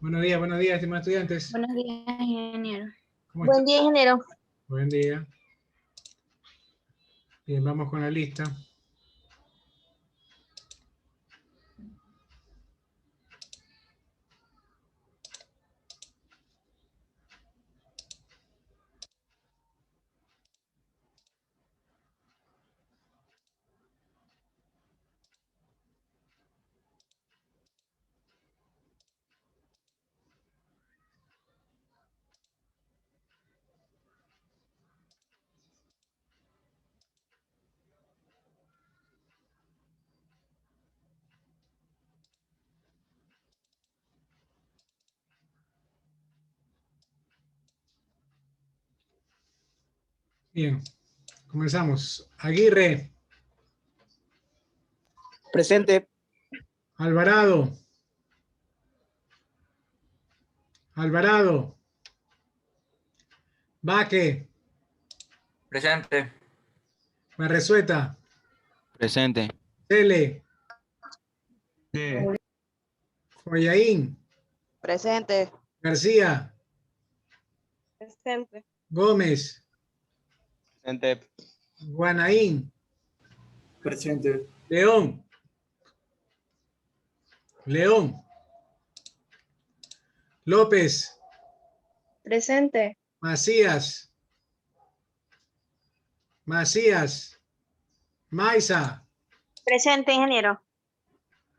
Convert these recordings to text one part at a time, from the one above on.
Buenos días, estimados estudiantes. Buenos días, ingeniero. ¿Cómo Buen están? día, ingeniero. Buen día. Bien, vamos con la lista. Bien, comenzamos. Aguirre. Presente. Alvarado. Alvarado. Baque. Presente. Barresueta. Presente. Tele. Sí. Joyaín. Presente. García. Presente. Gómez. Presente. Guanaín. Presente. León. León. López. Presente. Macías. Macías. Maiza. Presente, ingeniero.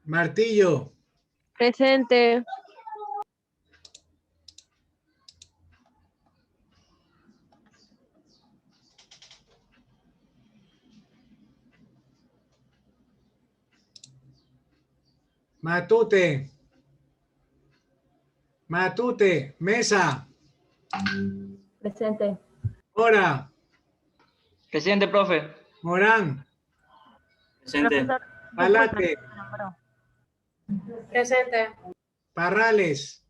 Martillo. Presente. Matute. Matute. Mesa. Presente. Mora. Presente, profe. Morán. Presente. Palate. Presente. Parrales.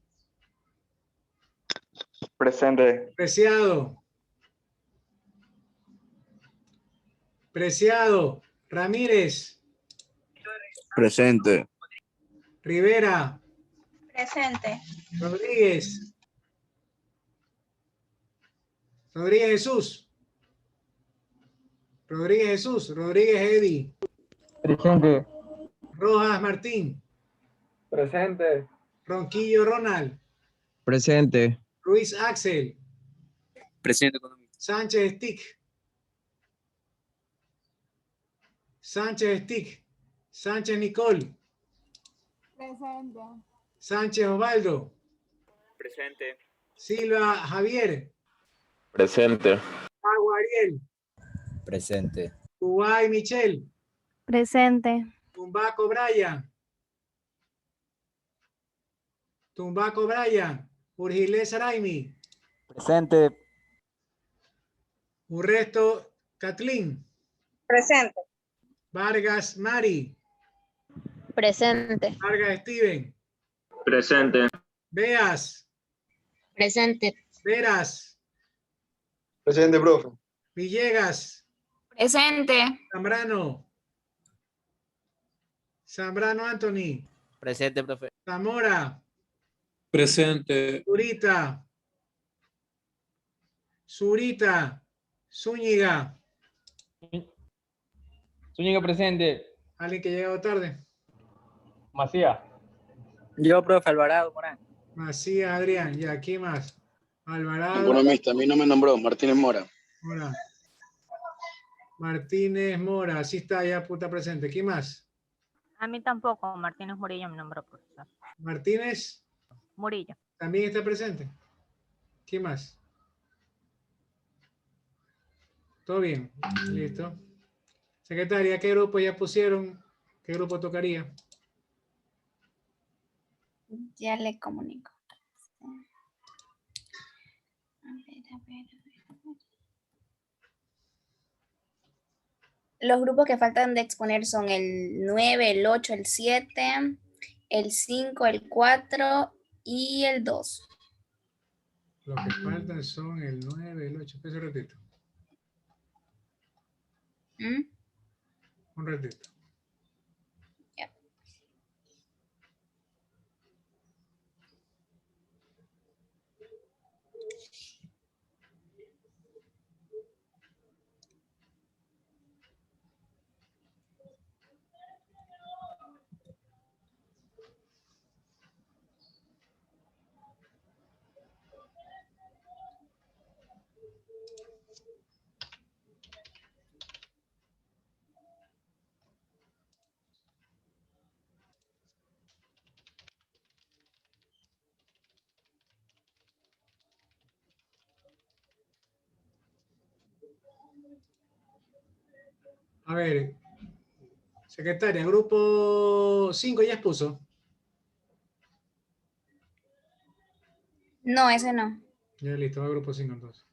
Presente. Preciado. Preciado. Ramírez. Presente. Rivera. Presente. Rodríguez. Rodríguez Jesús. Rodríguez Jesús. Rodríguez Eddie. Presente. Rojas Martín. Presente. Ronquillo Ronald. Presente. Ruiz Axel. Presente. Sánchez Stick. Sánchez Stick. Sánchez Nicole. Presente. Sánchez Osvaldo. Presente. Silva Javier. Presente. Agua Ariel. Presente. Ubay Michelle. Presente. Tumbaco Brian. Tumbaco Brian. Urgilés Araimi. Presente. Urresto Kathleen. Presente. Vargas Mari. Presente. Vargas Steven. Presente. Beas. Presente. Veras. Presente, profe. Villegas. Presente. Zambrano. Zambrano Anthony. Presente, profe. Zamora. Presente. Zurita. Zurita. Zúñiga. Zúñiga presente. Alguien que ha llegado tarde. Macías. Yo, profe Alvarado Morán. Macías Adrián. Ya, ¿quién más? Alvarado. Economista, a mí no me nombró, Martínez Mora. Mora. Martínez Mora. Así está ya, puta presente. ¿Quién más? A mí tampoco, Martínez Murillo me nombró profesor. Martínez Murillo. también está presente. ¿Quién más? ¿Todo bien? Listo. Secretaria, ¿qué grupo ya pusieron? ¿Qué grupo tocaría? Ya le comunico. A ver. Los grupos que faltan de exponer son el 9, el 8, el 7, el 5, el 4 y el 2. Los que faltan son el 9, el 8. Espera un ratito. Un ratito. Ya. A ver, secretaria, grupo 5 ya expuso. No, ese no. Ya listo, va grupo 5 entonces.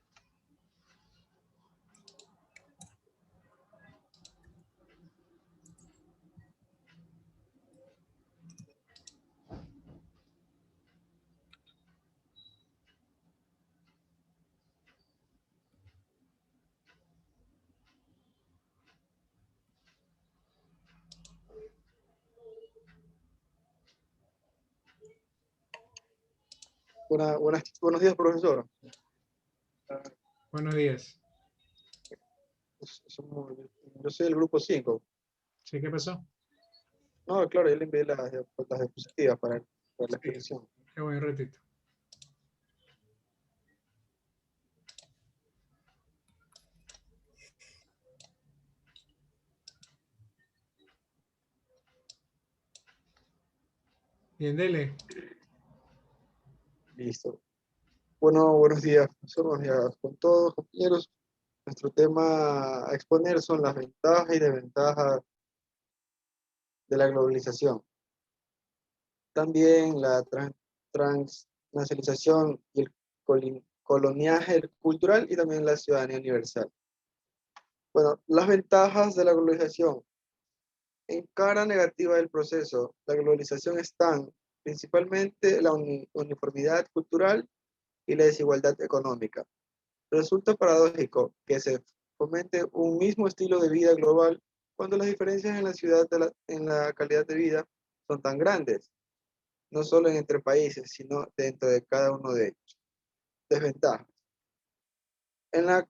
Buenos días, profesor. Buenos días. Yo soy del grupo 5. ¿Sí? ¿Qué pasó? No, claro, yo le envié las diapositivas para la Sí. explicación. Qué buen ratito. Bien, dele. Listo. Bueno, buenos días, profesor. Buenos días con todos, compañeros. Nuestro tema a exponer son las ventajas y desventajas de la globalización. También la transnacionalización y el coloniaje cultural y también la ciudadanía universal. Bueno, las ventajas de la globalización. En cara negativa del proceso, la globalización están principalmente la uniformidad cultural y la desigualdad económica. Resulta paradójico que se fomente un mismo estilo de vida global cuando las diferencias en la ciudad en la calidad de vida son tan grandes, no solo entre países, sino dentro de cada uno de ellos. Desventajas. En la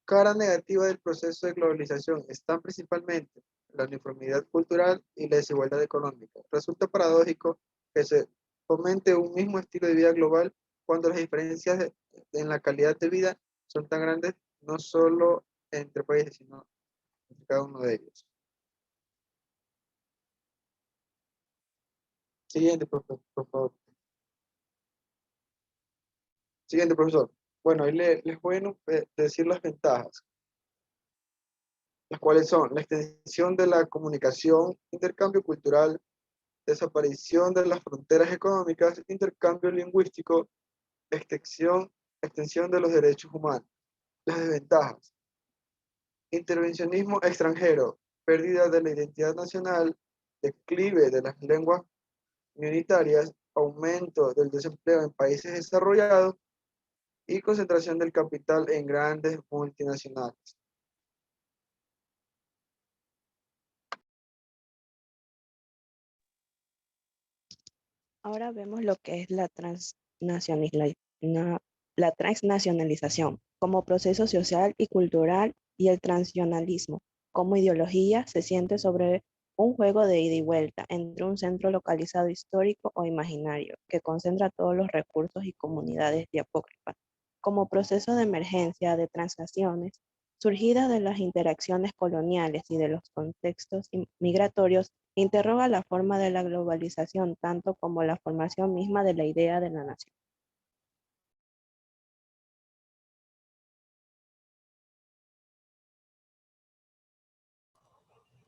cara negativa del proceso de globalización están principalmente la uniformidad cultural y la desigualdad económica. Resulta paradójico que se fomente un mismo estilo de vida global cuando las diferencias en la calidad de vida son tan grandes, no solo entre países, sino entre cada uno de ellos. Siguiente, por favor. Siguiente, profesor. Bueno, ahí les voy a decir las ventajas, las cuales son la extensión de la comunicación, intercambio cultural, desaparición de las fronteras económicas, intercambio lingüístico, extensión de los derechos humanos. Las desventajas: intervencionismo extranjero, pérdida de la identidad nacional, declive de las lenguas minoritarias, aumento del desempleo en países desarrollados y concentración del capital en grandes multinacionales. Ahora vemos lo que es la transnacionalización como proceso social y cultural, y el transnacionalismo como ideología se siente sobre un juego de ida y vuelta entre un centro localizado histórico o imaginario que concentra todos los recursos y comunidades diapócrifas. Como proceso de emergencia de transnaciones surgida de las interacciones coloniales y de los contextos migratorios, interroga la forma de la globalización tanto como la formación misma de la idea de la nación.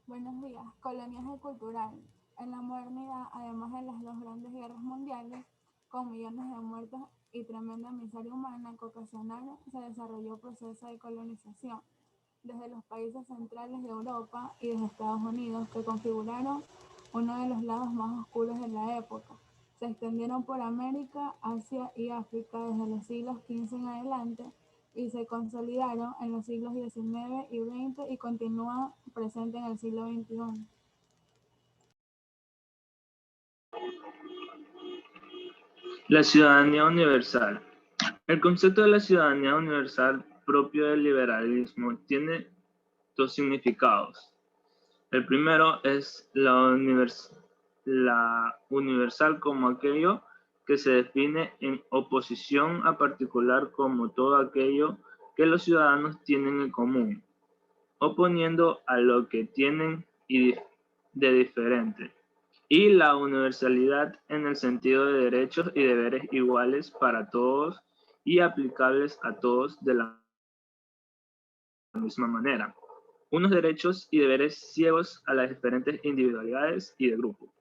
Buenos días. Coloniaje cultural. En la modernidad, además de las dos grandes guerras mundiales, con millones de muertos y tremenda miseria humana que ocasionaron, se desarrolló un proceso de colonización desde los países centrales de Europa y desde Estados Unidos, que configuraron uno de los lados más oscuros de la época. Se extendieron por América, Asia y África desde los siglos XV en adelante y se consolidaron en los siglos XIX y XX y continúan presentes en el siglo XXI. La ciudadanía universal. El concepto de la ciudadanía universal propio del liberalismo tiene dos significados. El primero es la universal como aquello que se define en oposición a particular como todo aquello que los ciudadanos tienen en común, oponiendo a lo que tienen de diferente. Y la universalidad en el sentido de derechos y deberes iguales para todos y aplicables a todos de la misma manera, unos derechos y deberes ciegos a las diferentes individualidades y de grupo.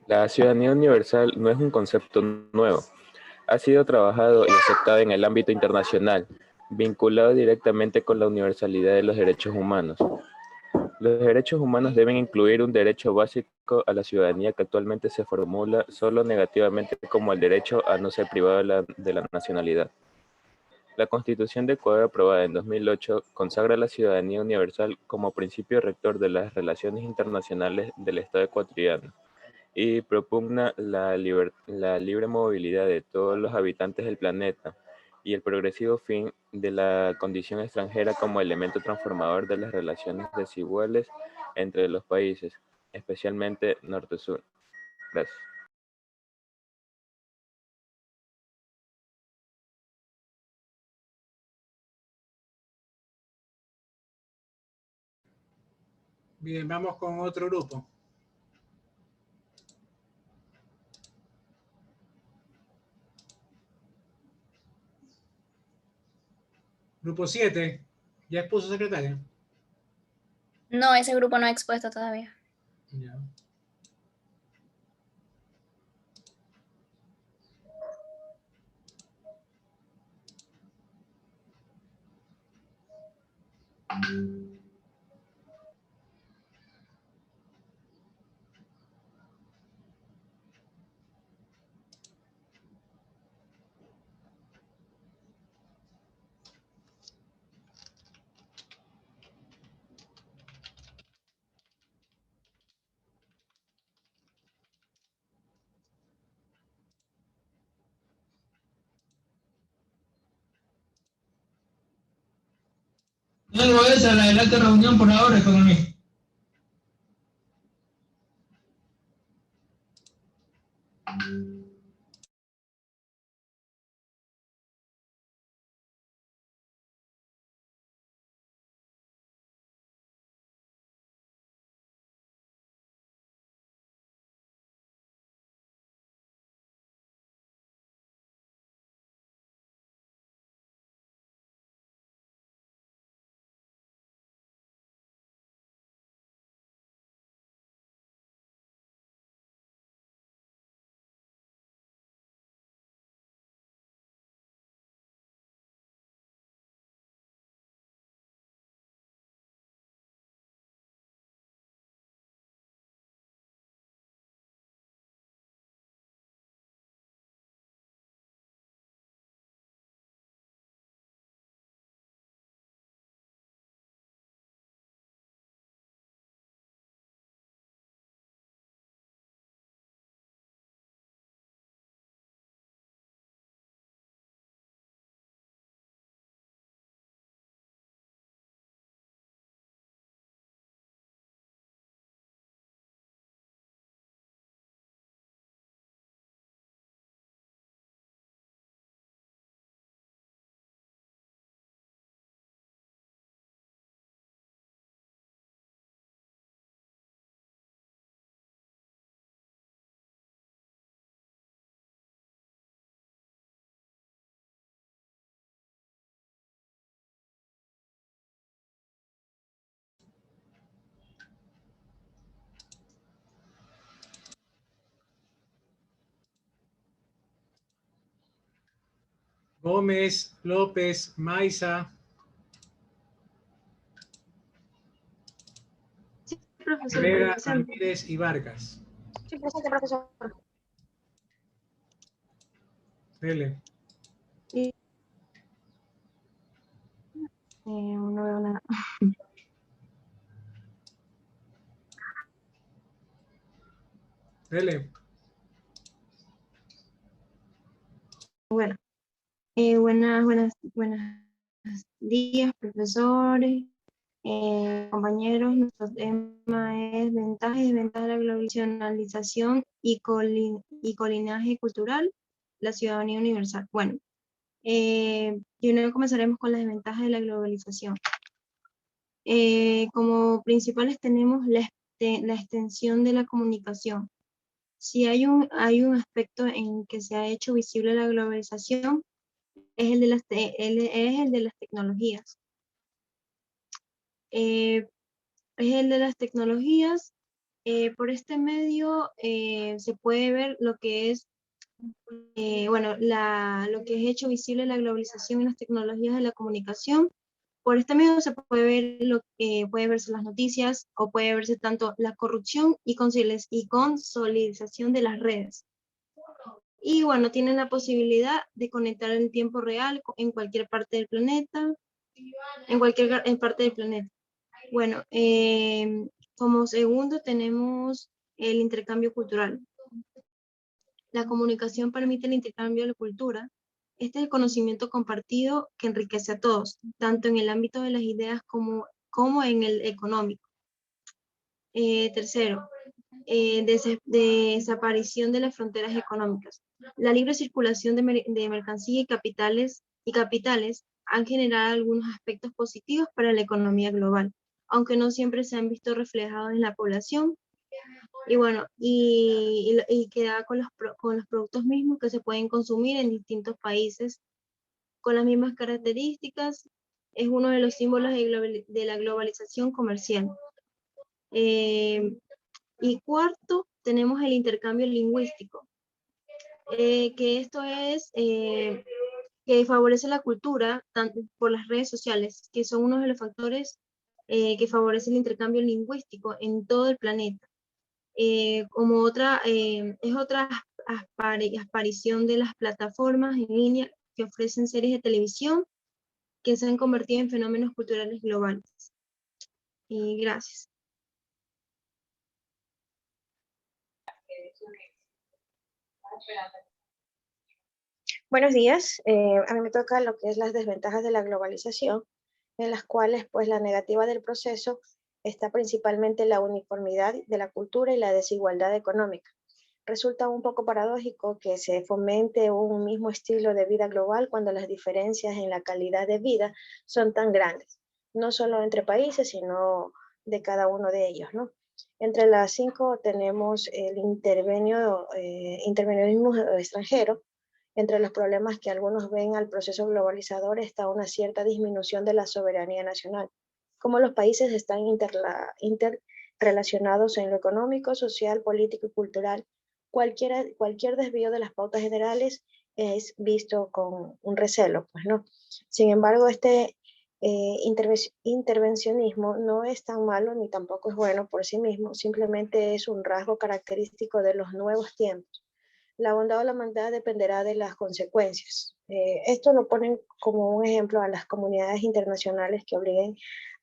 La ciudadanía universal no es un concepto nuevo. Ha sido trabajado y aceptado en el ámbito internacional, vinculado directamente con la universalidad de los derechos humanos. Los derechos humanos deben incluir un derecho básico a la ciudadanía que actualmente se formula solo negativamente como el derecho a no ser privado de la nacionalidad. La Constitución de Ecuador, aprobada en 2008, consagra la ciudadanía universal como principio rector de las relaciones internacionales del Estado ecuatoriano y propugna la libre movilidad de todos los habitantes del planeta y el progresivo fin de la condición extranjera como elemento transformador de las relaciones desiguales entre los países, especialmente norte-sur. Gracias. Bien, vamos con otro grupo. Grupo 7. ¿Ya expuso, secretaria? No, ese grupo no ha expuesto todavía. Ya. Luego esa, la de la alta reunión por ahora es con mí. Gómez, López, Maiza. Sí, profesor. Herrera, Presente. Ramírez y Vargas. Sí, presente, profesor. Dele. No veo nada. Dele. Bueno, buenos días, profesores, compañeros. Nuestro tema es ventajas y desventajas de la globalización y colinaje cultural, la ciudadanía universal. Bueno, primero comenzaremos con las desventajas de la globalización. Como principales tenemos la extensión de la comunicación. Si hay un aspecto en que se ha hecho visible la globalización, es el de las tecnologías. Es el de las tecnologías. Por este medio se puede ver lo que es, lo que es hecho visible la globalización en las tecnologías de la comunicación. Por este medio se puede ver puede verse las noticias, o puede verse tanto la corrupción y consolidación de las redes. Y bueno, tienen la posibilidad de conectar en tiempo real en cualquier parte del planeta, en parte del planeta. Bueno, como segundo tenemos el intercambio cultural. La comunicación permite el intercambio de la cultura. Este es el conocimiento compartido que enriquece a todos, tanto en el ámbito de las ideas como en el económico. Tercero, desaparición de las fronteras económicas. La libre circulación de mercancías y capitales han generado algunos aspectos positivos para la economía global, aunque no siempre se han visto reflejados en la población. Y bueno, y queda con los productos mismos que se pueden consumir en distintos países con las mismas características. Es uno de los símbolos de la globalización comercial. Y cuarto, tenemos el intercambio lingüístico, que esto es que favorece la cultura tanto por las redes sociales, que son uno de los factores que favorece el intercambio lingüístico en todo el planeta. Es otra aparición de las plataformas en línea que ofrecen series de televisión que se han convertido en fenómenos culturales globales. Y gracias. Buenos días. A mí me toca lo que es las desventajas de la globalización, en las cuales pues la negativa del proceso está principalmente la uniformidad de la cultura y la desigualdad económica. Resulta un poco paradójico que se fomente un mismo estilo de vida global cuando las diferencias en la calidad de vida son tan grandes, no solo entre países, sino de cada uno de ellos, ¿no? Entre las 5 tenemos el intervencionismo extranjero. Entre los problemas que algunos ven al proceso globalizador está una cierta disminución de la soberanía nacional. Como los países están interrelacionados en lo económico, social, político y cultural, cualquier desvío de las pautas generales es visto con un recelo, pues no. Sin embargo, este intervencionismo no es tan malo ni tampoco es bueno por sí mismo, simplemente es un rasgo característico de los nuevos tiempos. La bondad o la maldad dependerá de las consecuencias. Esto lo ponen como un ejemplo a las comunidades internacionales que obliguen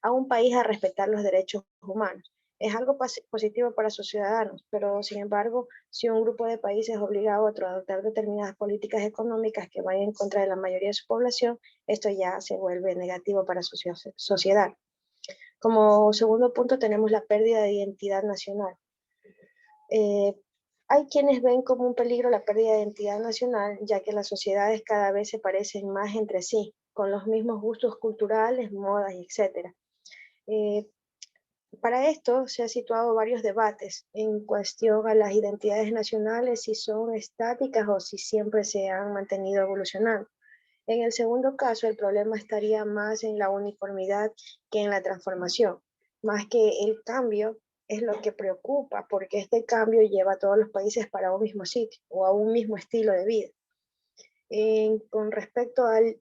a un país a respetar los derechos humanos. Es algo positivo para sus ciudadanos, pero sin embargo, si un grupo de países obliga a otro a adoptar determinadas políticas económicas que vayan en contra de la mayoría de su población, esto ya se vuelve negativo para su sociedad. Como segundo punto tenemos la pérdida de identidad nacional. Hay quienes ven como un peligro la pérdida de identidad nacional, ya que las sociedades cada vez se parecen más entre sí, con los mismos gustos culturales, modas, etc. Para esto se han situado varios debates en cuestión a las identidades nacionales, si son estáticas o si siempre se han mantenido evolucionando. En el segundo caso, el problema estaría más en la uniformidad que en la transformación, más que el cambio es lo que preocupa, porque este cambio lleva a todos los países para un mismo sitio o a un mismo estilo de vida. Con respecto al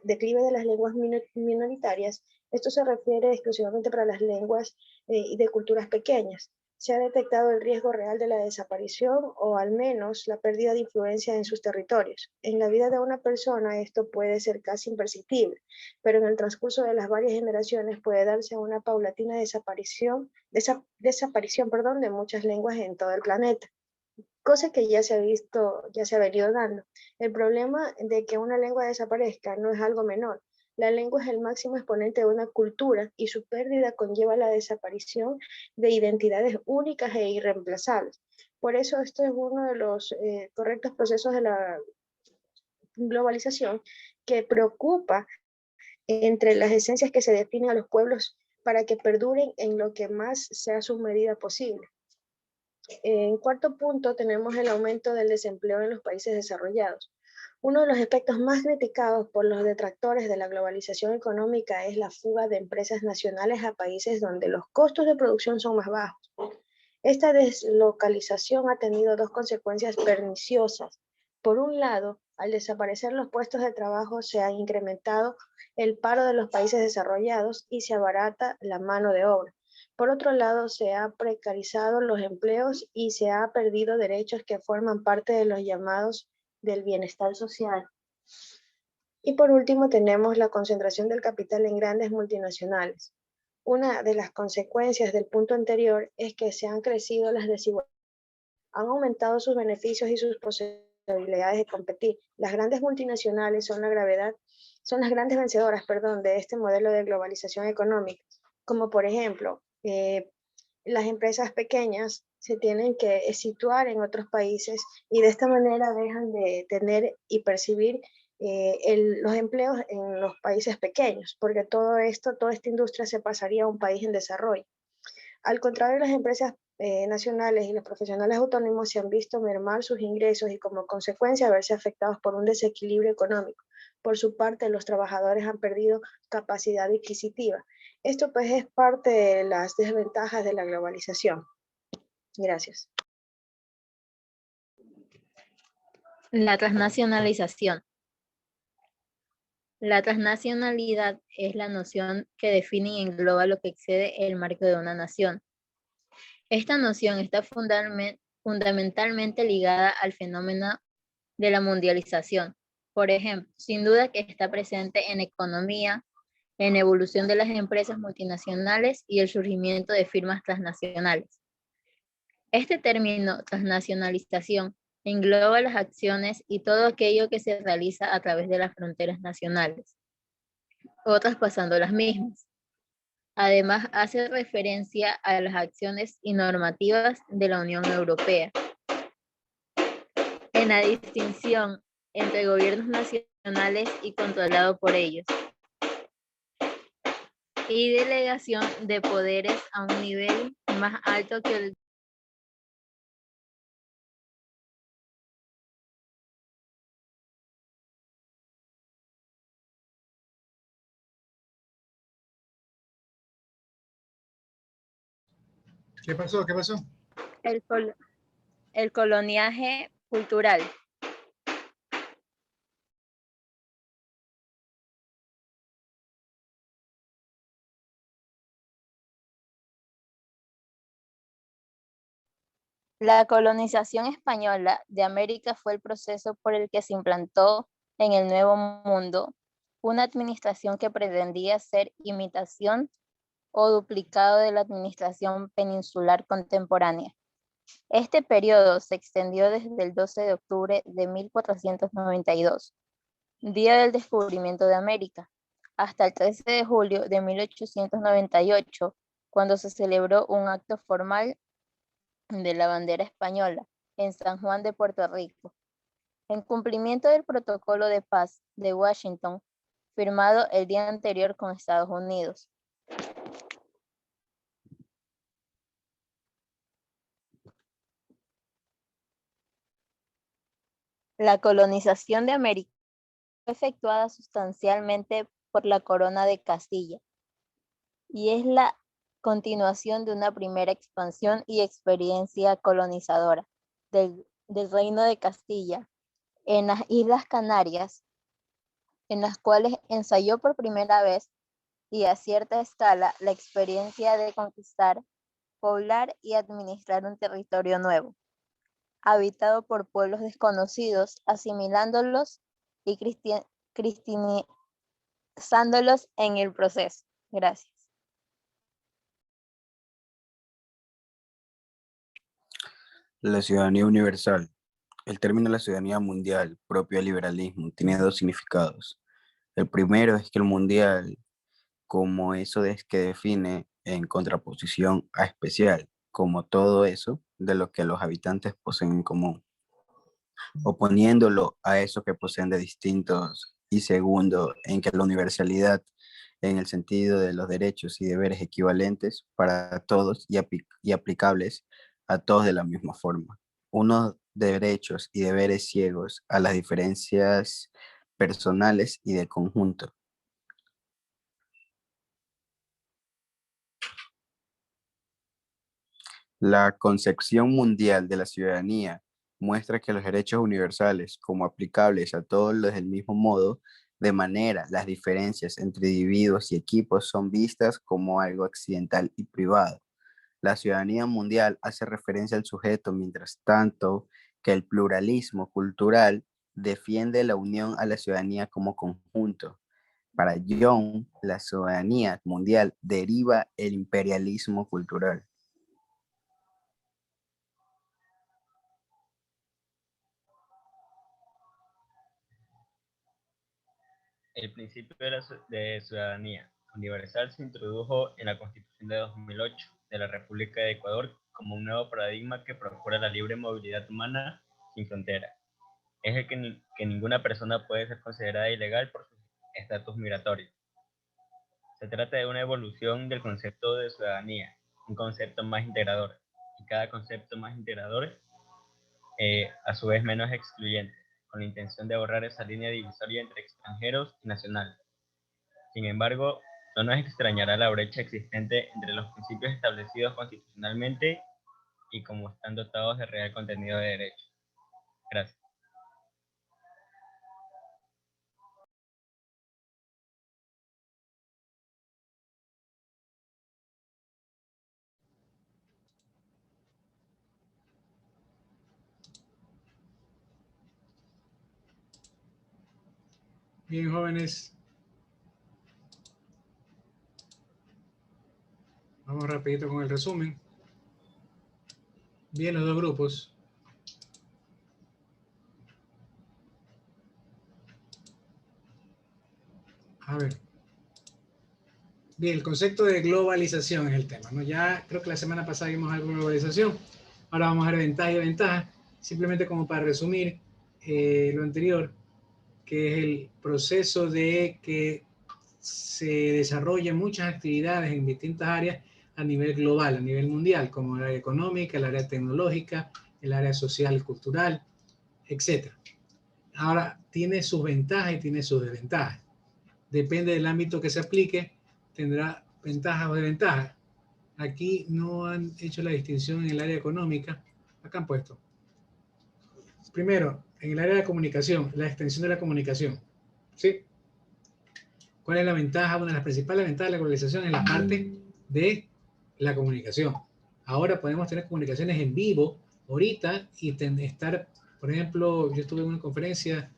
declive de las lenguas minoritarias, esto se refiere exclusivamente para las lenguas de culturas pequeñas. Se ha detectado el riesgo real de la desaparición o al menos la pérdida de influencia en sus territorios. En la vida de una persona esto puede ser casi imperceptible, pero en el transcurso de las varias generaciones puede darse una paulatina desaparición de muchas lenguas en todo el planeta. Cosa que ya se ha venido dando. El problema de que una lengua desaparezca no es algo menor. La lengua es el máximo exponente de una cultura y su pérdida conlleva la desaparición de identidades únicas e irreemplazables. Por eso esto es uno de los correctos procesos de la globalización que preocupa entre las esencias que se definen a los pueblos para que perduren en lo que más sea su medida posible. En cuarto punto tenemos el aumento del desempleo en los países desarrollados. Uno de los aspectos más criticados por los detractores de la globalización económica es la fuga de empresas nacionales a países donde los costos de producción son más bajos. Esta deslocalización ha tenido dos consecuencias perniciosas. Por un lado, al desaparecer los puestos de trabajo se ha incrementado el paro de los países desarrollados y se abarata la mano de obra. Por otro lado, se ha precarizado los empleos y se ha perdido derechos que forman parte de los llamados del bienestar social. Y por último, tenemos la concentración del capital en grandes multinacionales. Una de las consecuencias del punto anterior es que se han crecido las desigualdades, han aumentado sus beneficios y sus posibilidades de competir. Las grandes multinacionales son las grandes vencedoras, de este modelo de globalización económica, como por ejemplo, las empresas pequeñas se tienen que situar en otros países y de esta manera dejan de tener y percibir los empleos en los países pequeños, porque toda esta industria se pasaría a un país en desarrollo. Al contrario, las empresas nacionales y los profesionales autónomos se han visto mermar sus ingresos y como consecuencia verse afectados por un desequilibrio económico. Por su parte, los trabajadores han perdido capacidad adquisitiva. Esto pues es parte de las desventajas de la globalización. Gracias. La transnacionalización. La transnacionalidad es la noción que define y engloba lo que excede el marco de una nación. Esta noción está fundamentalmente ligada al fenómeno de la mundialización. Por ejemplo, sin duda que está presente en economía, en evolución de las empresas multinacionales y el surgimiento de firmas transnacionales. Este término, transnacionalización, engloba las acciones y todo aquello que se realiza a través de las fronteras nacionales, o traspasando las mismas. Además, hace referencia a las acciones y normativas de la Unión Europea, en la distinción entre gobiernos nacionales y controlado por ellos, y delegación de poderes a un nivel más alto que el ¿Qué pasó? ¿Qué pasó? el coloniaje cultural. La colonización española de América fue el proceso por el que se implantó en el Nuevo Mundo una administración que pretendía ser imitación o duplicado de la administración peninsular contemporánea. Este periodo se extendió desde el 12 de octubre de 1492, día del descubrimiento de América, hasta el 13 de julio de 1898, cuando se celebró un acto formal de la bandera española en San Juan de Puerto Rico, en cumplimiento del Protocolo de Paz de Washington, firmado el día anterior con Estados Unidos. La colonización de América fue efectuada sustancialmente por la Corona de Castilla y es la continuación de una primera expansión y experiencia colonizadora del Reino de Castilla en las Islas Canarias, en las cuales ensayó por primera vez y a cierta escala la experiencia de conquistar, poblar y administrar un territorio nuevo, habitado por pueblos desconocidos, asimilándolos y cristianizándolos en el proceso. Gracias. La ciudadanía universal. El término de la ciudadanía mundial, propio del liberalismo, tiene dos significados. El primero es que el mundial, como eso que define en contraposición a especial, como todo eso de lo que los habitantes poseen en común, oponiéndolo a eso que poseen de distintos, y segundo, en que la universalidad, en el sentido de los derechos y deberes equivalentes para todos y aplicables a todos de la misma forma. Unos derechos y deberes ciegos a las diferencias personales y de conjunto. La concepción mundial de la ciudadanía muestra que los derechos universales, como aplicables a todos los del mismo modo, de manera las diferencias entre individuos y equipos son vistas como algo accidental y privado. La ciudadanía mundial hace referencia al sujeto, mientras tanto que el pluralismo cultural defiende la unión a la ciudadanía como conjunto. Para Young, la ciudadanía mundial deriva el imperialismo cultural. El principio de ciudadanía universal se introdujo en la Constitución de 2008 de la República de Ecuador como un nuevo paradigma que procura la libre movilidad humana sin fronteras. Es el que ninguna persona puede ser considerada ilegal por su estatus migratorio. Se trata de una evolución del concepto de ciudadanía, un concepto más integrador, y cada concepto más integrador a su vez menos excluyente, con la intención de borrar esa línea divisoria entre extranjeros y nacionales. Sin embargo, no nos extrañará la brecha existente entre los principios establecidos constitucionalmente y como están dotados de real contenido de derecho. Gracias. Bien, jóvenes. Vamos rapidito con el resumen. Bien, los dos grupos. A ver. Bien, el concepto de globalización es el tema, ¿no? Ya creo que la semana pasada vimos algo de globalización. Ahora vamos a ver ventajas y desventajas. Simplemente como para resumir lo anterior, que es el proceso de que se desarrollen muchas actividades en distintas áreas a nivel global, a nivel mundial, como el área económica, el área tecnológica, el área social y cultural, etc. Ahora, tiene sus ventajas y tiene sus desventajas. Depende del ámbito que se aplique, tendrá ventajas o desventajas. Aquí no han hecho la distinción en el área económica. Acá han puesto. Primero, en el área de la comunicación, la extensión de la comunicación. ¿Sí? ¿Cuál es la ventaja? Una de las principales ventajas de la globalización es la parte de la comunicación. Ahora podemos tener comunicaciones en vivo ahorita y estar, por ejemplo, yo estuve en una conferencia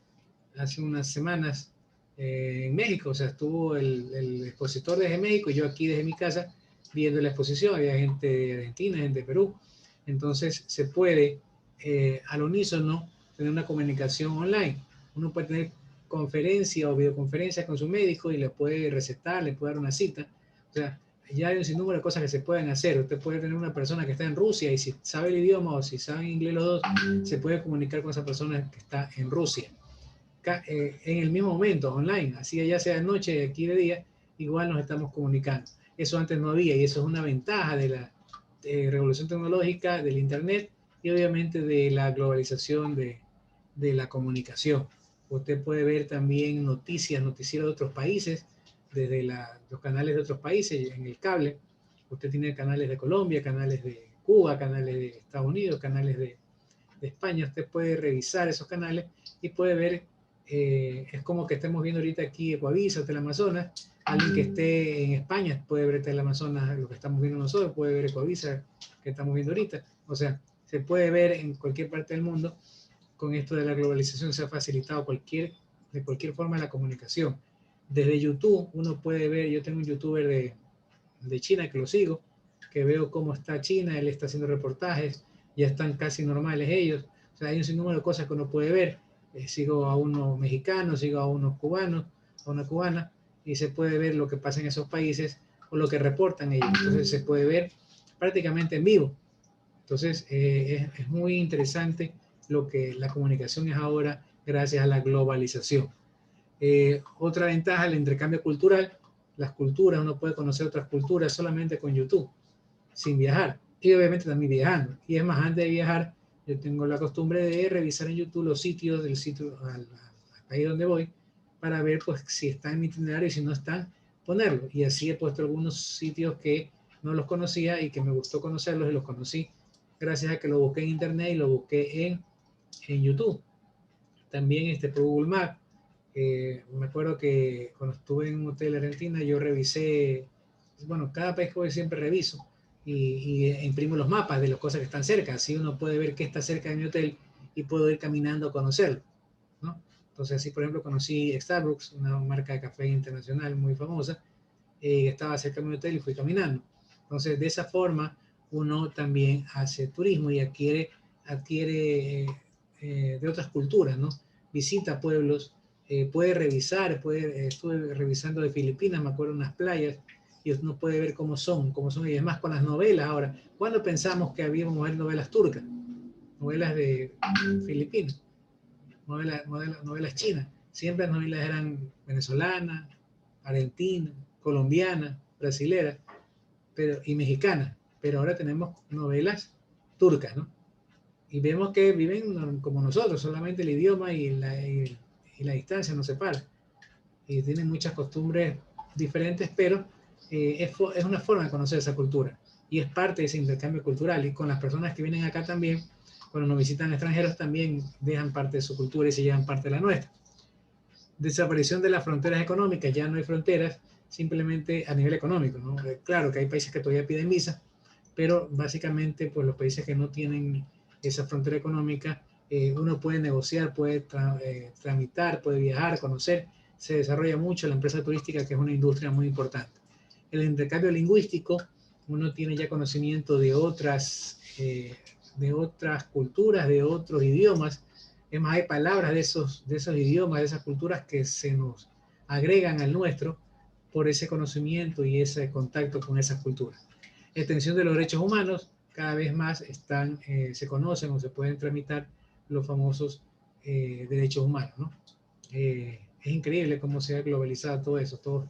hace unas semanas en México, o sea, estuvo el expositor desde México y yo aquí desde mi casa viendo la exposición, había gente de Argentina, gente de Perú, entonces se puede al unísono tener una comunicación online. Uno puede tener conferencia o videoconferencia con su médico y le puede recetar, le puede dar una cita, o sea, ya hay un sinnúmero de cosas que se pueden hacer. Usted puede tener una persona que está en Rusia y si sabe el idioma o si sabe inglés los dos, se puede comunicar con esa persona que está en Rusia. En el mismo momento, online, así ya sea de noche, aquí de día, igual nos estamos comunicando. Eso antes no había y eso es una ventaja de la revolución tecnológica, del Internet y obviamente de la globalización de la comunicación. Usted puede ver también noticieros de otros países, desde los canales de otros países en el cable. Usted tiene canales de Colombia, canales de Cuba, canales de Estados Unidos, canales de España. Usted puede revisar esos canales y puede ver, es como que estemos viendo ahorita aquí Ecuavisa, Teleamazonas. Alguien que esté en España puede ver Teleamazonas, lo que estamos viendo nosotros, puede ver Ecuavisa, que estamos viendo ahorita. O sea, se puede ver en cualquier parte del mundo. Con esto de la globalización se ha facilitado de cualquier forma la comunicación. Desde YouTube uno puede ver, yo tengo un youtuber de China que lo sigo, que veo cómo está China, él está haciendo reportajes, ya están casi normales ellos, o sea, hay un sinnúmero de cosas que uno puede ver. Sigo a unos mexicanos, sigo a unos cubanos, a una cubana, y se puede ver lo que pasa en esos países o lo que reportan ellos, entonces se puede ver prácticamente en vivo. Entonces es muy interesante lo que la comunicación es ahora gracias a la globalización. Otra ventaja, el intercambio cultural. Las culturas, uno puede conocer otras culturas solamente con YouTube, sin viajar. y obviamente también viajando. Y es más, antes de viajar, yo tengo la costumbre de revisar en YouTube los sitios del sitio al país donde voy para ver pues si está en mi itinerario y si no están, ponerlo. Y así he puesto algunos sitios que no los conocía y que me gustó conocerlos y los conocí gracias a que lo busqué en internet y lo busqué en YouTube. También por Google Maps. Me acuerdo que cuando estuve en un hotel en Argentina yo revisé, bueno, cada país que voy siempre reviso y imprimo los mapas de las cosas que están cerca, así uno puede ver qué está cerca de mi hotel y puedo ir caminando a conocerlo, ¿no? Entonces así, por ejemplo, conocí Starbucks, una marca de café internacional muy famosa, estaba cerca de mi hotel y fui caminando. Entonces de esa forma uno también hace turismo y adquiere de otras culturas, ¿no? Visita pueblos, puede revisar, estuve revisando de Filipinas, me acuerdo, unas playas, y uno puede ver cómo son, y además con las novelas ahora. ¿Cuándo pensamos que habíamos ver novelas turcas? Novelas de Filipinas, novelas chinas. Siempre las novelas eran venezolanas, argentinas, colombianas, brasileras, y mexicanas, pero ahora tenemos novelas turcas, ¿no? Y vemos que viven como nosotros, solamente el idioma y la distancia nos separa. Y tienen muchas costumbres diferentes, pero es una forma de conocer esa cultura. Y es parte de ese intercambio cultural. Y con las personas que vienen acá también, cuando nos visitan extranjeros, también dejan parte de su cultura y se llevan parte de la nuestra. Desaparición de las fronteras económicas. Ya no hay fronteras, simplemente a nivel económico, ¿no? Claro que hay países que todavía piden visa, pero básicamente pues los países que no tienen esa frontera económica, uno puede negociar, puede tramitar, puede viajar, conocer, se desarrolla mucho la empresa turística, que es una industria muy importante. El intercambio lingüístico, uno tiene ya conocimiento de otras culturas, de otros idiomas. Es más, hay palabras de esos idiomas, de esas culturas que se nos agregan al nuestro por ese conocimiento y ese contacto con esas culturas. Extensión de los derechos humanos, cada vez más se conocen o se pueden tramitar los famosos derechos humanos, ¿no? Es increíble cómo se ha globalizado todo eso.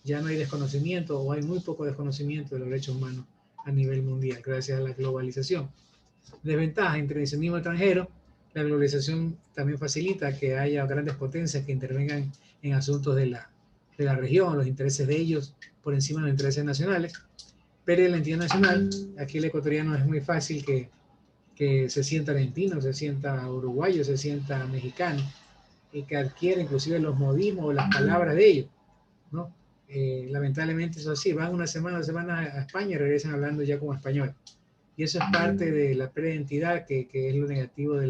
Ya no hay desconocimiento o hay muy poco desconocimiento de los derechos humanos a nivel mundial gracias a la globalización. Desventajas: intervencionismo extranjero. La globalización también facilita que haya grandes potencias que intervengan en asuntos de la región, los intereses de ellos por encima de los intereses nacionales. Pérdida de la identidad nacional. Aquí el ecuatoriano es muy fácil que se sienta argentino, se sienta uruguayo, se sienta mexicano, y que adquiere inclusive los modismos o las palabras de ellos, ¿no? Lamentablemente eso es así, van una semana a España y regresan hablando ya como español. Y eso es parte de la pérdida de identidad, que es lo negativo de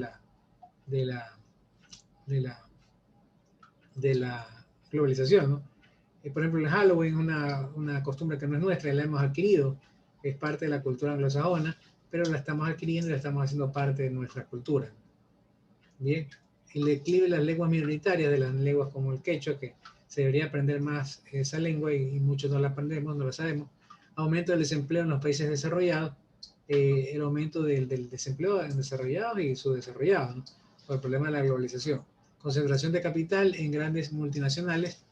la globalización, ¿no? Por ejemplo, el Halloween es una costumbre que no es nuestra, la hemos adquirido, es parte de la cultura anglosajona, pero la estamos adquiriendo y la estamos haciendo parte de nuestra cultura. Bien, el declive de las lenguas minoritarias, de las lenguas como el quechua, que se debería aprender más esa lengua y muchos no la aprendemos, no la sabemos. Aumento del desempleo en los países desarrollados, el aumento del desempleo en desarrollados y subdesarrollados, ¿no? Por el problema de la globalización. Concentración de capital en grandes multinacionales,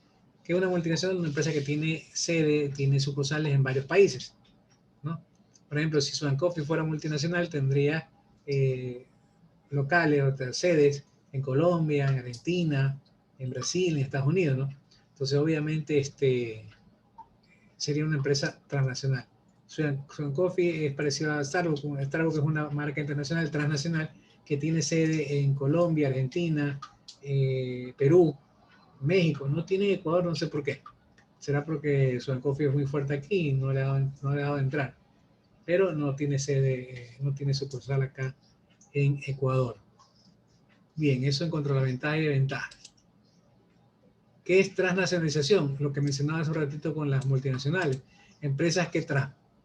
que una multinacional es una empresa que tiene sede, tiene sucursales en varios países, ¿no? Por ejemplo, si Swan Coffee fuera multinacional, tendría locales o sedes en Colombia, en Argentina, en Brasil, en Estados Unidos, ¿no? Entonces, obviamente, sería una empresa transnacional. Swan Coffee es parecido a Starbucks. Starbucks es una marca internacional, transnacional, que tiene sede en Colombia, Argentina, Perú, México. No tiene Ecuador, no sé por qué. Será porque Swan Coffee es muy fuerte aquí y no le ha dado entrar. Pero no tiene sede, no tiene sucursal acá en Ecuador. Bien, eso en cuanto a la ventaja y desventajas. ¿Qué es transnacionalización? Lo que mencionaba hace un ratito con las multinacionales. Empresas que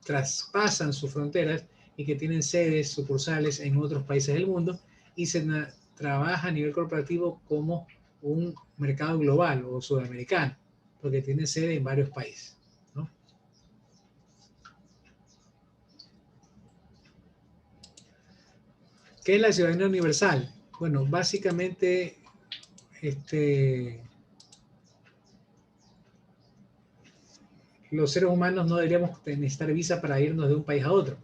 traspasan sus fronteras y que tienen sedes, sucursales en otros países del mundo y se trabaja a nivel corporativo como un mercado global o sudamericano, porque tiene sede en varios países, ¿no? ¿Qué es la ciudadanía universal? Bueno, básicamente, los seres humanos no deberíamos necesitar visa para irnos de un país a otro.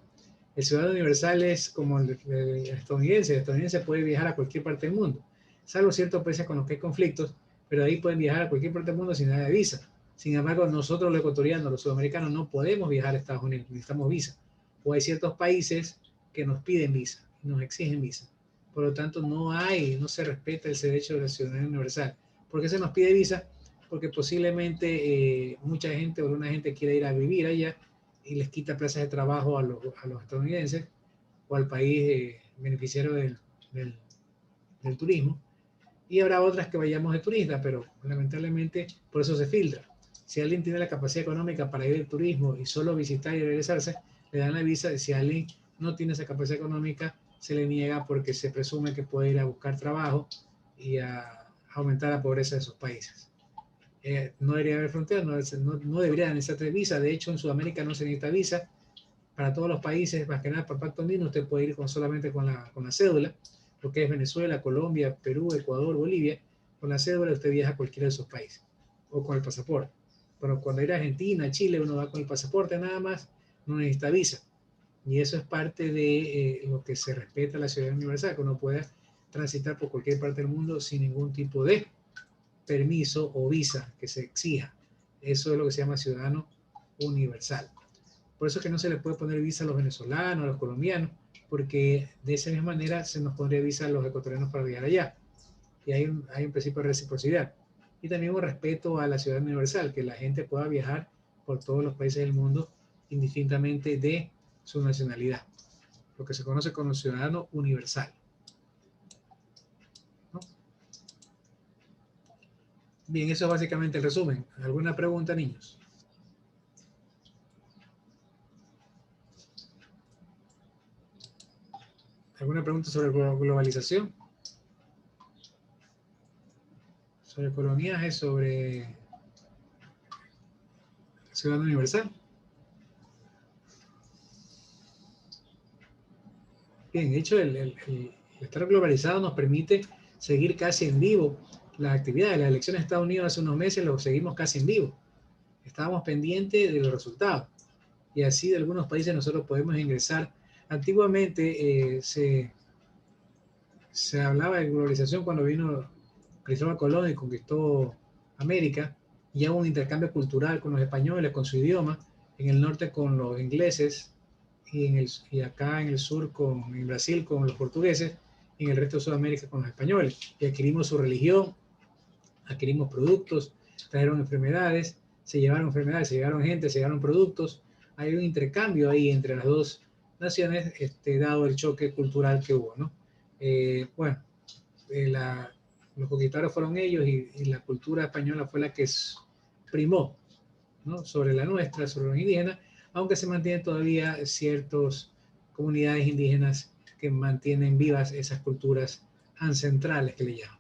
El ciudadano universal es como el estadounidense. El estadounidense puede viajar a cualquier parte del mundo, salvo ciertos países con los que hay conflictos, pero ahí pueden viajar a cualquier parte del mundo sin nada de visa. Sin embargo, nosotros los ecuatorianos, los sudamericanos, no podemos viajar a Estados Unidos, necesitamos visa. O hay ciertos países que nos piden visa, nos exigen visa. Por lo tanto, no se respeta el derecho de la ciudadanía universal. ¿Por qué se nos pide visa? Porque posiblemente mucha gente o una gente quiere ir a vivir allá y les quita plazas de trabajo a los estadounidenses o al país beneficiario del turismo. Y habrá otras que vayamos de turista, pero lamentablemente por eso se filtra. Si alguien tiene la capacidad económica para ir de turismo y solo visitar y regresarse, le dan la visa. Y si alguien no tiene esa capacidad económica, se le niega porque se presume que puede ir a buscar trabajo y a aumentar la pobreza de esos países. No debería haber fronteras, no debería necesitar visa. De hecho, en Sudamérica no se necesita visa. Para todos los países, más que nada por pacto andino, usted puede ir solamente con la cédula. Lo que es Venezuela, Colombia, Perú, Ecuador, Bolivia, con la cédula usted viaja a cualquiera de esos países, o con el pasaporte. Pero cuando ir a Argentina, Chile, uno va con el pasaporte nada más, no necesita visa. Y eso es parte de lo que se respeta la ciudadanía universal, que uno pueda transitar por cualquier parte del mundo sin ningún tipo de permiso o visa que se exija. Eso es lo que se llama ciudadano universal. Por eso es que no se le puede poner visa a los venezolanos, a los colombianos, porque de esa misma manera se nos pondría visa a los ecuatorianos para viajar allá. Y hay un principio de reciprocidad. Y también un respeto a la ciudadanía universal, que la gente pueda viajar por todos los países del mundo indistintamente de su nacionalidad. Lo que se conoce como ciudadano universal. ¿No? Bien, eso es básicamente el resumen. ¿Alguna pregunta, niños? ¿Alguna pregunta sobre globalización? Sobre coloniaje, sobre ciudadano universal. Bien, de hecho, el estar globalizado nos permite seguir casi en vivo las actividades. Las elecciones de Estados Unidos hace unos meses lo seguimos casi en vivo. Estábamos pendientes de los resultados. Y así de algunos países nosotros podemos ingresar. Antiguamente se hablaba de globalización cuando vino Cristóbal Colón y conquistó América, y hubo un intercambio cultural con los españoles, con su idioma, en el norte con los ingleses, y acá en el sur, en Brasil, con los portugueses, y en el resto de Sudamérica con los españoles. Y adquirimos su religión, adquirimos productos, trajeron enfermedades, se llevaron gente, se llevaron productos. Hay un intercambio ahí entre las dos naciones, dado el choque cultural que hubo, ¿no? Los conquistadores fueron ellos y la cultura española fue la que primó, ¿no? Sobre la nuestra, sobre los indígenas, aunque se mantienen todavía ciertas comunidades indígenas que mantienen vivas esas culturas ancestrales que le llaman.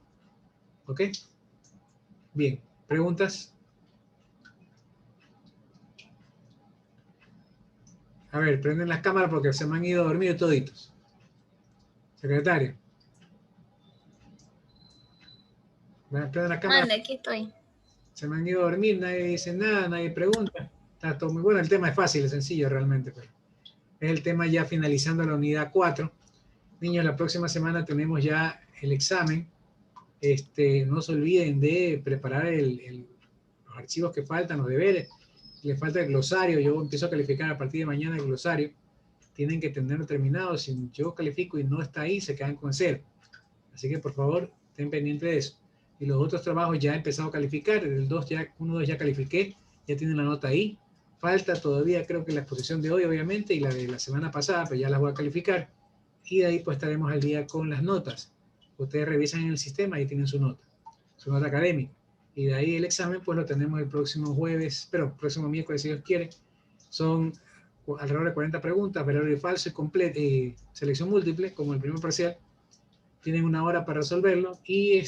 ¿Ok? Bien, ¿preguntas? A ver, prenden las cámaras porque se me han ido a dormir toditos. Secretario. Prenden la cámara. Anda, aquí estoy. Se me han ido a dormir, nadie dice nada, nadie pregunta. Está todo muy bueno. El tema es fácil, es sencillo realmente, pero es el tema ya finalizando la unidad 4. Niños, la próxima semana tenemos ya el examen. No se olviden de preparar los archivos que faltan, los deberes. Les falta el glosario. Yo empiezo a calificar a partir de mañana el glosario. Tienen que tenerlo terminado. Si yo califico y no está ahí, se quedan con 0. Así que, por favor, estén pendientes de eso. Y los otros trabajos ya he empezado a calificar. El 2 ya califiqué. Ya tienen la nota ahí. Falta todavía, creo que la exposición de hoy, obviamente, y la de la semana pasada, pero ya las voy a calificar. Y de ahí pues estaremos al día con las notas. Ustedes revisan en el sistema y tienen su nota académica. Y de ahí el examen pues lo tenemos el próximo próximo miércoles si Dios quiere. Son alrededor de 40 preguntas, verdadero y falso y selección múltiple, como el primer parcial. Tienen 1 hora para resolverlo y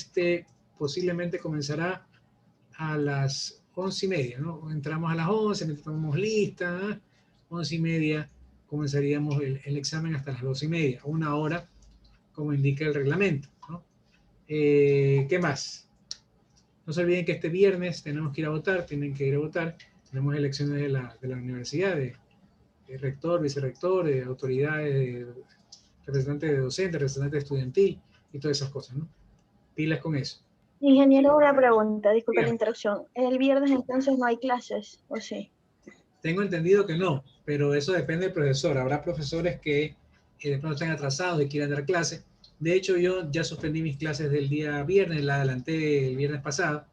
posiblemente comenzará a las 11:30, ¿no? Entramos a las 11, tomamos lista, 11:30 comenzaríamos el examen hasta las 12:30, 1 hora, como indica el reglamento, ¿no? ¿Qué más? No se olviden que este viernes tenemos que ir a votar, tienen que ir a votar. Tenemos elecciones de la universidad, rector, vicerrector, autoridades, representantes de docentes, representantes estudiantil y todas esas cosas, ¿no? Pilas con eso. Ingeniero, una pregunta, disculpe la Dígame. interrupción. ¿El viernes entonces no hay clases, o sí? Tengo entendido que no, pero eso depende del profesor. Habrá profesores que de pronto están atrasados y quieran dar clases. De hecho, yo ya suspendí mis clases del día viernes, la adelanté el viernes pasado.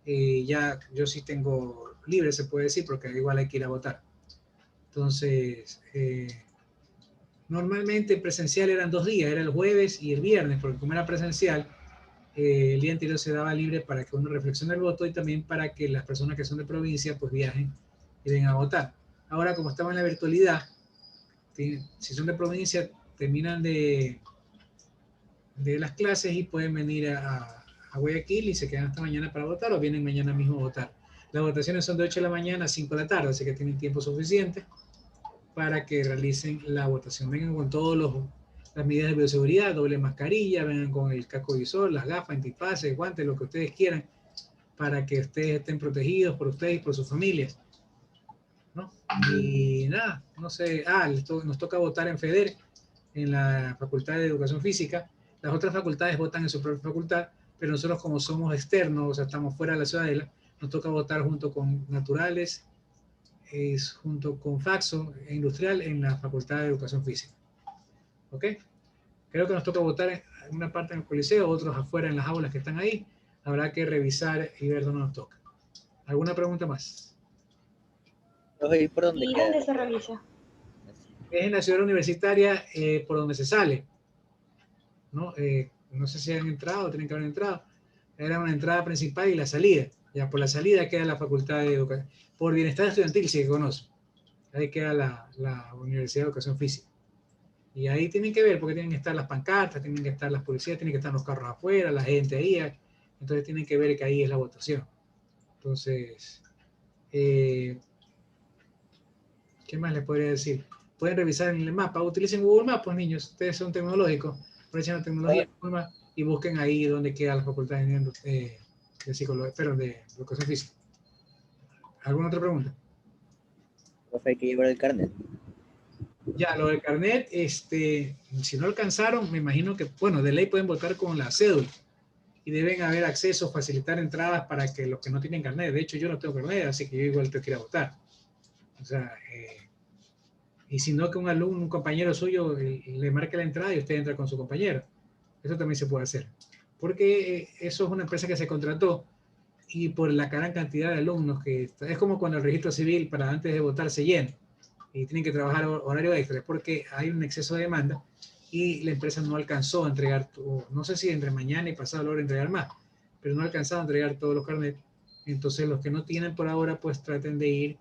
Ya yo sí tengo libre, se puede decir, porque igual hay que ir a votar. Entonces, normalmente presencial eran 2 días, era el jueves y el viernes, porque como era presencial, el día anterior se daba libre para que uno reflexione el voto y también para que las personas que son de provincia pues viajen y vengan a votar. Ahora, como estamos en la virtualidad, si son de provincia, terminan de las clases y pueden venir a Guayaquil y se quedan hasta mañana para votar o vienen mañana mismo a votar. Las votaciones son de 8 de la mañana a 5 de la tarde, así que tienen tiempo suficiente para que realicen la votación. Vengan con todas las medidas de bioseguridad, doble mascarilla, vengan con el casco visor, las gafas, antifaces, guantes, lo que ustedes quieran, para que ustedes estén protegidos por ustedes y por sus familias, ¿no? Y nada, no sé, nos toca votar en FEDER, en la Facultad de Educación Física. Las otras facultades votan en su propia facultad, pero nosotros como somos externos, o sea, estamos fuera de la ciudadela, nos toca votar junto con naturales, junto con Faxo e Industrial en la Facultad de Educación Física. ¿Ok? Creo que nos toca votar en una parte en el coliseo, otros afuera en las aulas que están ahí. Habrá que revisar y ver dónde nos toca. ¿Alguna pregunta más? ¿Y dónde se revisa? Es en la ciudad universitaria por donde se sale, ¿no? No sé si han entrado, tienen que haber entrado. Era una entrada principal y la salida. Ya por la salida queda la Facultad de Educación. Por Bienestar Estudiantil, si se conoce. Ahí queda la Universidad de Educación Física. Y ahí tienen que ver, porque tienen que estar las pancartas, tienen que estar las policías, tienen que estar los carros afuera, la gente ahí. Entonces tienen que ver que ahí es la votación. Entonces, ¿qué más les podría decir? Pueden revisar en el mapa. Utilicen Google Maps, pues niños. Ustedes son tecnológicos. Aprovechen la tecnología y busquen ahí donde queda la facultad de psicología, perdón, de educación física. ¿Alguna otra pregunta? Profe, hay que llevar el carnet. Ya, lo del carnet, si no alcanzaron, me imagino que, bueno, de ley pueden votar con la cédula y deben haber acceso, facilitar entradas para que los que no tienen carnet. De hecho, yo no tengo carnet, así que yo igual tengo que ir a votar. O sea, y si no, que un alumno, un compañero suyo le marque la entrada y usted entra con su compañero. Eso también se puede hacer. Porque eso es una empresa que se contrató y por la gran cantidad de alumnos que es como cuando el registro civil para antes de votar se llena y tienen que trabajar horario extra, porque hay un exceso de demanda y la empresa no alcanzó a entregar, no sé si entre mañana y pasado logra entregar más, pero no ha alcanzado a entregar todos los carnets. Entonces los que no tienen por ahora, pues traten de ir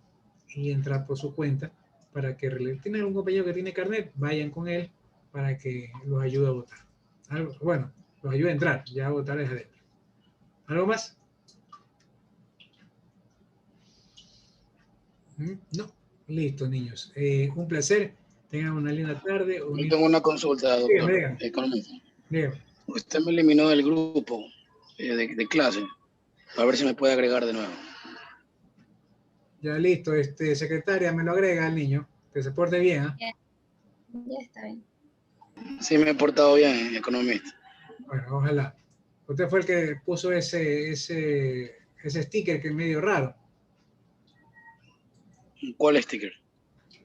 y entrar por su cuenta para que tienen algún compañero que tiene carnet, vayan con él para que los ayude a votar. Bueno, los ayude a entrar, ya a votar es adentro. ¿Algo más? No. Listo, niños. Un placer. Tengan una linda tarde. Yo tengo una consulta, doctor. Dígame. Usted me eliminó del grupo de clase. A ver si me puede agregar de nuevo. Ya listo, secretaria, me lo agrega al niño. Que se porte bien, ¿eh? Ya está bien. Sí, me he portado bien, economista. Bueno, ojalá. Usted fue el que puso ese sticker que es medio raro. ¿Cuál sticker?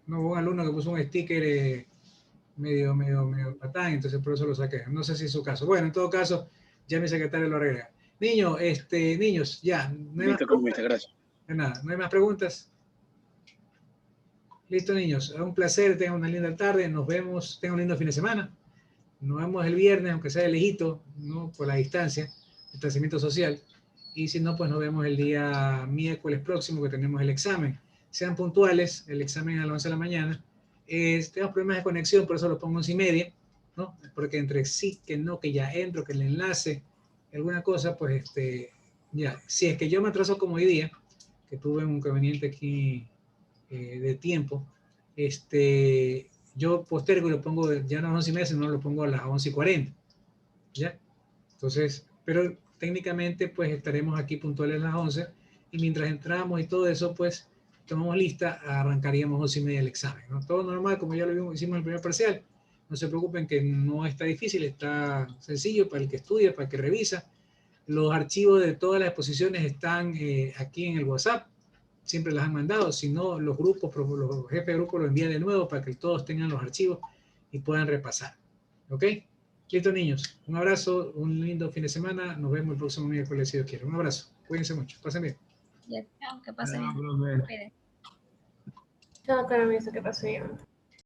No, un alumno que puso un sticker medio patán, entonces por eso lo saqué. No sé si es su caso. Bueno, en todo caso, ya mi secretario lo agrega. Niños, ya. No hay Listo, economista, gracias. De nada, ¿no hay más preguntas? Listo, niños. Un placer, tengan una linda tarde. Nos vemos, tengan un lindo fin de semana. Nos vemos el viernes, aunque sea de lejito, ¿no? Por la distancia, distanciamiento social. Y si no, pues nos vemos el día miércoles próximo que tenemos el examen. Sean puntuales, el examen a las 11 de la mañana. Tenemos problemas de conexión, por eso lo pongo 11:30, ¿no? Porque entre sí, que no, que ya entro, que el enlace, alguna cosa, pues ya. Si es que yo me atraso como hoy día, que tuve un inconveniente aquí de tiempo, yo postergo y lo pongo ya no a las 11:30, sino lo pongo a las 11:40, ¿ya? Entonces, pero técnicamente pues estaremos aquí puntuales a las 11 y mientras entramos y todo eso, pues tomamos lista, arrancaríamos 11:30 el examen, ¿no? Todo normal, como ya lo hicimos en el primer parcial. No se preocupen que no está difícil, está sencillo para el que estudia, para el que revisa. Los archivos de todas las exposiciones están aquí en el WhatsApp. Siempre las han mandado. Si no, los grupos, los jefes de grupo lo envían de nuevo para que todos tengan los archivos y puedan repasar. ¿Ok? Listo, niños. Un abrazo, un lindo fin de semana. Nos vemos el próximo miércoles, si Dios quiere. Un abrazo. Cuídense mucho. Pasen bien. Ya, que pase bien. Chao, Carameso, que pase bien.